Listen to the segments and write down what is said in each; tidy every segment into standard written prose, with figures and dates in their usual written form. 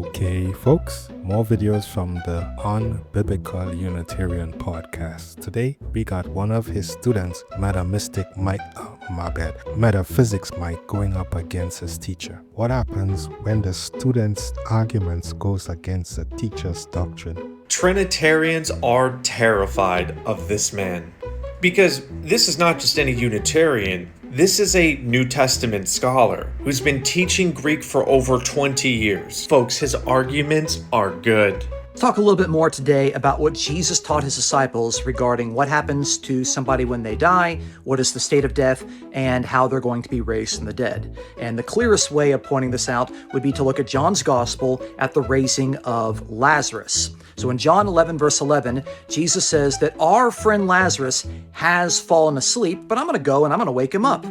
Okay, folks, more videos from the Unbiblical Unitarian podcast. Today, we got one of his students, Metaphysics Mike, going up against his teacher. What happens when the student's arguments goes against the teacher's doctrine? Trinitarians are terrified of this man. Because this is not just any Unitarian, this is a New Testament scholar who's been teaching Greek for over 20 years. Folks, his arguments are good. Let's talk a little bit more today about what Jesus taught his disciples regarding what happens to somebody when they die, what is the state of death, and how they're going to be raised from the dead. And the clearest way of pointing this out would be to look at John's gospel at the raising of Lazarus. So in John 11, verse 11, Jesus says that our friend Lazarus has fallen asleep, but I'm going to go and I'm going to wake him up.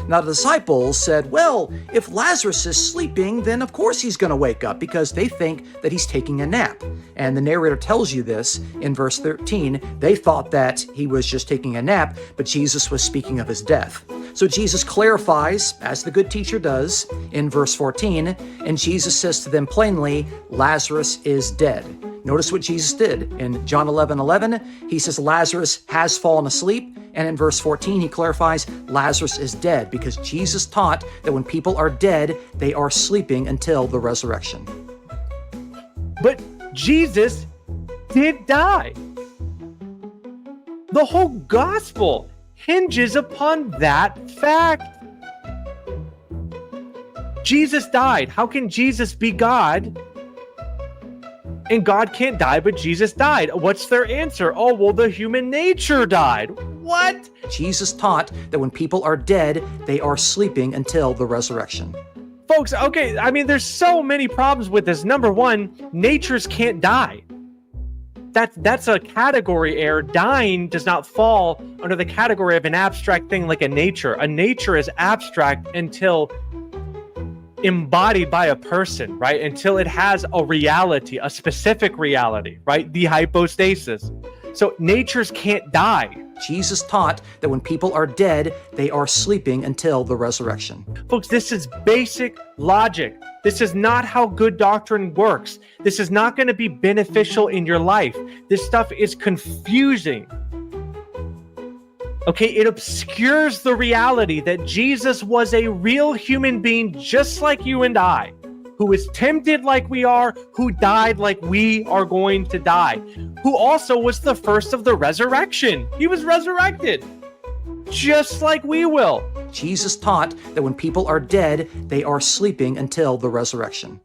Now the disciples said, well, if Lazarus is sleeping, then of course he's going to wake up, because they think that he's taking a nap. And the narrator tells you this in verse 13. They thought that he was just taking a nap, but Jesus was speaking of his death. So Jesus clarifies, as the good teacher does, in verse 14, and Jesus says to them plainly, Lazarus is dead. Notice what Jesus did. In John 11:11, he says Lazarus has fallen asleep. And in verse 14, he clarifies Lazarus is dead, because Jesus taught that when people are dead, they are sleeping until the resurrection. But Jesus did die. The whole gospel hinges upon that fact. Jesus died. How can Jesus be God? And God can't die, but Jesus died. What's their answer? Oh, well, the human nature died. What? Jesus taught that when people are dead, they are sleeping until the resurrection. Folks, okay, I mean, there's so many problems with this. Number one, natures can't die. That's a category error. Dying does not fall under the category of an abstract thing like a nature. A nature is abstract until embodied by a person, right? Until it has a reality, a specific reality, right? The hypostasis. So natures can't die. Jesus taught that when people are dead, they are sleeping until the resurrection. Folks, this is basic logic. This is not how good doctrine works. This is not going to be beneficial in your life. This stuff is confusing. Okay, it obscures the reality that Jesus was a real human being just like you and I, who was tempted like we are, who died like we are going to die, who also was the first of the resurrection. He was resurrected, just like we will. Jesus taught that when people are dead, they are sleeping until the resurrection.